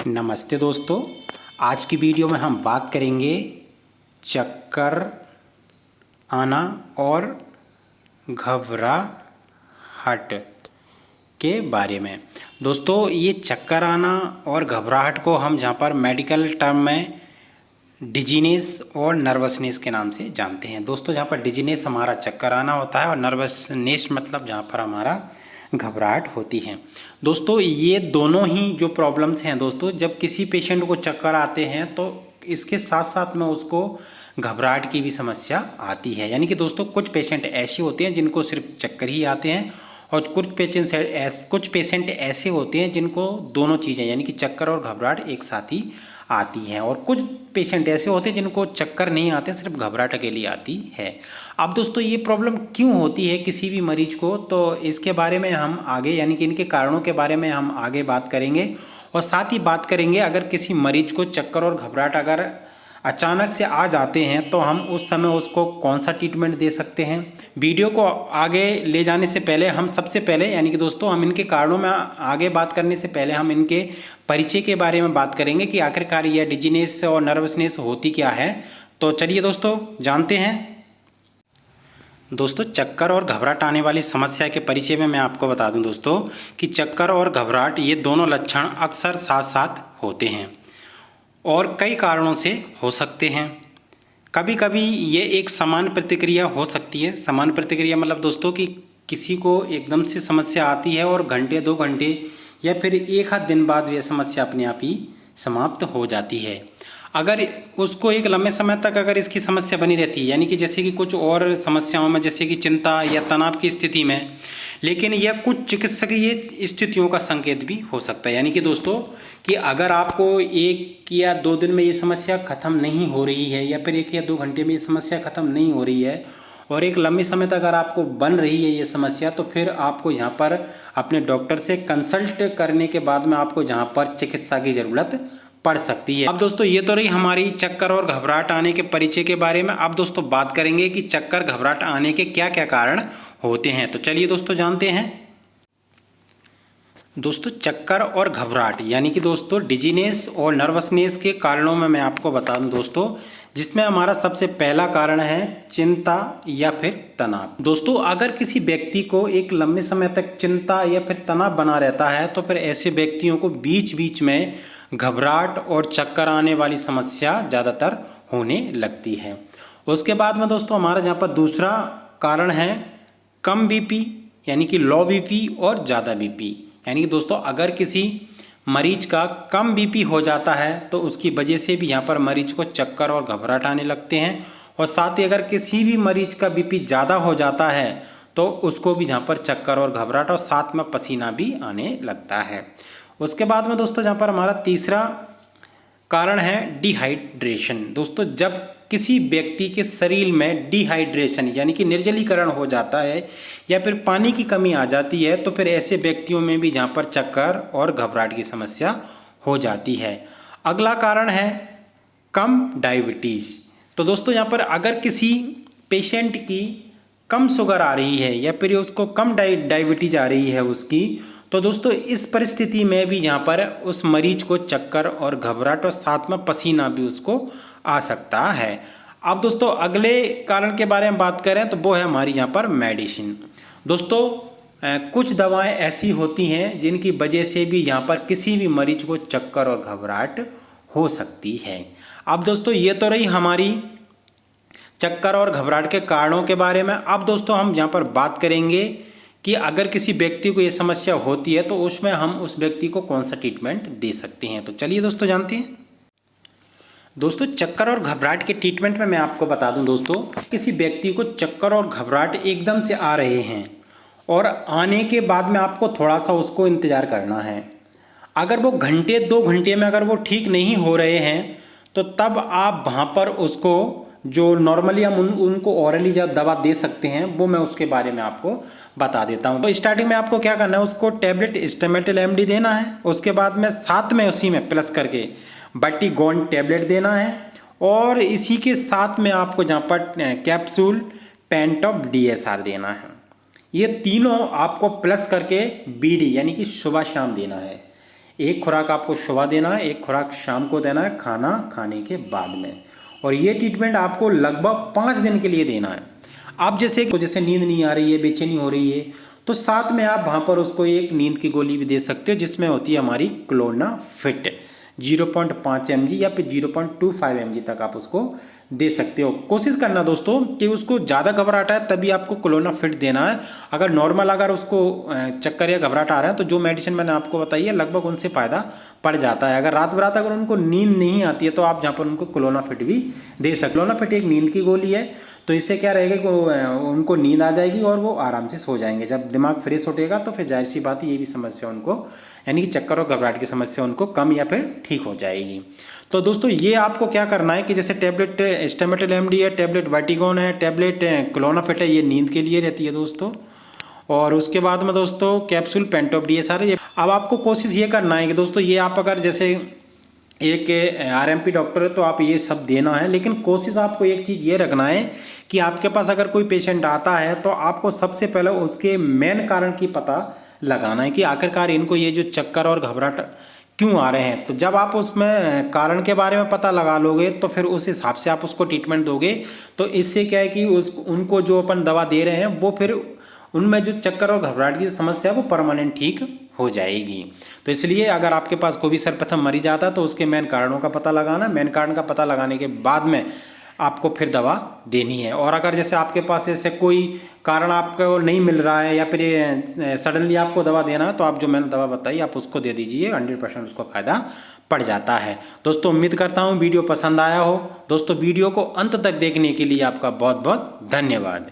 नमस्ते दोस्तों, आज की वीडियो में हम बात करेंगे चक्कर आना और घबराहट के बारे में। दोस्तों, ये चक्कर आना और घबराहट को हम जहाँ पर मेडिकल टर्म में डिजीनेस और नर्वसनेस के नाम से जानते हैं। दोस्तों, जहाँ पर डिजीनेस हमारा चक्कर आना होता है और नर्वसनेस मतलब जहाँ पर हमारा घबराहट होती है। दोस्तों, ये दोनों ही जो प्रॉब्लम्स हैं दोस्तों, जब किसी पेशेंट को चक्कर आते हैं तो इसके साथ साथ में उसको घबराहट की भी समस्या आती है। यानी कि दोस्तों, कुछ पेशेंट ऐसे होते हैं जिनको सिर्फ चक्कर ही आते हैं और कुछ पेशेंट ऐसे होते हैं जिनको दोनों चीज़ें यानी कि चक्कर और घबराहट एक साथ ही आती हैं, और कुछ पेशेंट ऐसे होते हैं जिनको चक्कर नहीं आते, सिर्फ घबराहट अकेली आती है। अब दोस्तों, ये प्रॉब्लम क्यों होती है किसी भी मरीज को, तो इसके बारे में हम आगे यानी कि इनके कारणों के बारे में हम आगे बात करेंगे, और साथ ही बात करेंगे अगर किसी मरीज को चक्कर और घबराहट अगर अचानक से आ जाते हैं तो हम उस समय उसको कौन सा ट्रीटमेंट दे सकते हैं। वीडियो को आगे ले जाने से पहले हम सबसे पहले यानी कि दोस्तों, हम इनके कारणों में आगे बात करने से पहले हम इनके परिचय के बारे में बात करेंगे कि आखिरकार यह डिजीनेस और नर्वसनेस होती क्या है। तो चलिए दोस्तों, जानते हैं। दोस्तों, चक्कर और घबराहट आने वाली समस्या के परिचय में मैं आपको बता दूं दोस्तों कि चक्कर और घबराहट ये दोनों लक्षण अक्सर साथ साथ होते हैं और कई कारणों से हो सकते हैं। कभी कभी ये एक समान प्रतिक्रिया हो सकती है। समान प्रतिक्रिया मतलब दोस्तों कि किसी को एकदम से समस्या आती है और घंटे 2 घंटे या फिर 1 आध दिन बाद यह समस्या अपने आप ही समाप्त हो जाती है। अगर उसको एक लंबे समय तक अगर इसकी समस्या बनी रहती है, यानी कि जैसे कि कुछ और समस्याओं में जैसे कि चिंता या तनाव की स्थिति में, लेकिन यह कुछ चिकित्सकीय स्थितियों का संकेत भी हो सकता है। यानी कि दोस्तों कि अगर आपको 1 या 2 दिन में ये समस्या ख़त्म नहीं हो रही है या फिर 1 या 2 घंटे में ये समस्या ख़त्म नहीं हो रही है और एक लंबे समय तक अगर आपको बन रही है ये समस्या, तो फिर आपको यहाँ पर अपने डॉक्टर से कंसल्ट करने के बाद में आपको यहाँ पर चिकित्सा की ज़रूरत पड़ सकती है। अब दोस्तों, ये तो रही हमारी चक्कर और घबराहट आने के परिचय के बारे में। अब दोस्तों बात करेंगे कि चक्कर घबराहट आने के क्या क्या कारण होते हैं। तो चलिए दोस्तों, जानते हैं। दोस्तों, चक्कर और घबराहट यानी कि दोस्तों डिजीनेस और नर्वसनेस के कारणों में मैं आपको बता दूं दोस्तों, जिसमें हमारा सबसे पहला कारण है चिंता या फिर तनाव। दोस्तों, अगर किसी व्यक्ति को एक लंबे समय तक चिंता या फिर तनाव बना रहता है तो फिर ऐसे व्यक्तियों को बीच बीच में घबराहट और चक्कर आने वाली समस्या ज़्यादातर होने लगती है। उसके बाद में दोस्तों हमारा जहाँ पर दूसरा कारण है कम बीपी यानी कि लो बीपी और ज़्यादा बीपी। यानी कि दोस्तों, अगर किसी मरीज का कम बीपी हो जाता है तो उसकी वजह से भी यहाँ पर मरीज को चक्कर और घबराहट आने लगते हैं, और साथ ही अगर किसी भी मरीज का बीपी ज़्यादा हो जाता है तो उसको भी यहाँ पर चक्कर और घबराहट और साथ में पसीना भी आने लगता है। उसके बाद में दोस्तों जहाँ पर हमारा तीसरा कारण है डिहाइड्रेशन। दोस्तों, जब किसी व्यक्ति के शरीर में डिहाइड्रेशन यानी कि निर्जलीकरण हो जाता है या फिर पानी की कमी आ जाती है तो फिर ऐसे व्यक्तियों में भी जहाँ पर चक्कर और घबराहट की समस्या हो जाती है। अगला कारण है कम डायबिटीज़। तो दोस्तों, यहाँ पर अगर किसी पेशेंट की कम शुगर आ रही है या फिर उसको कम डायबिटीज़ आ रही है उसकी, तो दोस्तों इस परिस्थिति में भी यहाँ पर उस मरीज को चक्कर और घबराहट और साथ में पसीना भी उसको आ सकता है। अब दोस्तों अगले कारण के बारे में बात करें तो वो है हमारी यहाँ पर मेडिसिन। दोस्तों, कुछ दवाएं ऐसी होती हैं जिनकी वजह से भी यहाँ पर किसी भी मरीज को चक्कर और घबराहट हो सकती है। अब दोस्तों, ये तो रही हमारी चक्कर और घबराहट के कारणों के बारे में। अब दोस्तों हम यहाँ पर बात करेंगे कि अगर किसी व्यक्ति को ये समस्या होती है तो उसमें हम उस व्यक्ति को कौन सा ट्रीटमेंट दे सकते हैं। तो चलिए दोस्तों, जानते हैं। दोस्तों, चक्कर और घबराहट के ट्रीटमेंट में मैं आपको बता दूं दोस्तों, किसी व्यक्ति को चक्कर और घबराहट एकदम से आ रहे हैं और आने के बाद में आपको थोड़ा सा उसको इंतज़ार करना है। अगर वो घंटे 2 घंटे में अगर वो ठीक नहीं हो रहे हैं तो तब आप वहाँ पर उसको जो नॉर्मली हम उनको ओरली जब दवा दे सकते हैं वो मैं उसके बारे में आपको बता देता हूँ। तो स्टार्टिंग में आपको क्या करना है, उसको टैबलेट स्टेमेटल एमडी देना है। उसके बाद में साथ में उसी में प्लस करके बटीगोन टैबलेट देना है, और इसी के साथ में आपको जहाँ पर कैप्सूल पेंटॉप डीएसआर देना है। ये तीनों आपको प्लस करके बीडी यानी कि सुबह शाम देना है। एक खुराक आपको सुबह देना है, एक खुराक शाम को देना है खाना खाने के बाद में। और ये ट्रीटमेंट आपको लगभग 5 दिन के लिए देना है। आप जैसे नींद नहीं आ रही है, बेचैनी हो रही है, तो साथ में आप वहाँ पर उसको एक नींद की गोली भी दे सकते हो, जिसमें होती है हमारी क्लोनाफिट 0.5 mg या फिर 0.25 mg तक आप उसको दे सकते हो। कोशिश करना दोस्तों कि उसको ज़्यादा घबराहट है तभी आपको क्लोनाफिट देना है। अगर नॉर्मल अगर उसको चक्कर या घबराहट आ रहा है तो जो मेडिसिन मैंने आपको बताई है लगभग उनसे फ़ायदा पड़ जाता है। अगर रात बरात अगर उनको नींद नहीं आती है तो आप जहाँ पर उनको क्लोनाफिट भी दे सकते। क्लोनाफिट एक नींद की गोली है, तो इससे क्या रहेगा कि उनको नींद आ जाएगी और वो आराम से सो जाएंगे। जब दिमाग फ्रेश उठेगा तो फिर जाहिर सी बात है ये भी समस्या उनको यानी कि चक्कर और घबराहट की समस्या उनको कम या फिर ठीक हो जाएगी। तो दोस्तों ये आपको क्या करना है कि जैसे टैबलेट एस्टामेटल एमडी है, टैबलेट वर्टिगोन है, टैबलेट क्लोनाफिट है, ये नींद के लिए रहती है दोस्तों। और उसके बाद में दोस्तों कैप्सूल पेंटोप डी, ये सारे ये अब आपको कोशिश ये करना है कि दोस्तों ये आप अगर जैसे एक आरएमपी डॉक्टर है तो आप ये सब देना है, लेकिन कोशिश आपको एक चीज़ ये रखना है कि आपके पास अगर कोई पेशेंट आता है तो आपको सबसे पहले उसके मेन कारण की पता लगाना है कि आखिरकार इनको ये जो चक्कर और घबराहट क्यों आ रहे हैं। तो जब आप उसमें कारण के बारे में पता लगा लोगे तो फिर उस हिसाब से आप उसको ट्रीटमेंट दोगे। तो इससे क्या है कि उनको जो अपन दवा दे रहे हैं वो फिर उनमें जो चक्कर और घबराहट की समस्या है वो परमानेंट ठीक हो जाएगी। तो इसलिए अगर आपके पास कोई भी सर्वप्रथम मरीज आता है तो उसके मेन कारणों का पता लगाना, मेन कारण का पता लगाने के बाद में आपको फिर दवा देनी है। और अगर जैसे आपके पास ऐसे कोई कारण आपको नहीं मिल रहा है या फिर सडनली आपको दवा देना है तो आप जो मैंने दवा बताई आप उसको दे दीजिए, 100% उसको फ़ायदा पड़ जाता है। दोस्तों उम्मीद करता हूँ वीडियो पसंद आया हो। दोस्तों वीडियो को अंत तक देखने के लिए आपका बहुत बहुत धन्यवाद।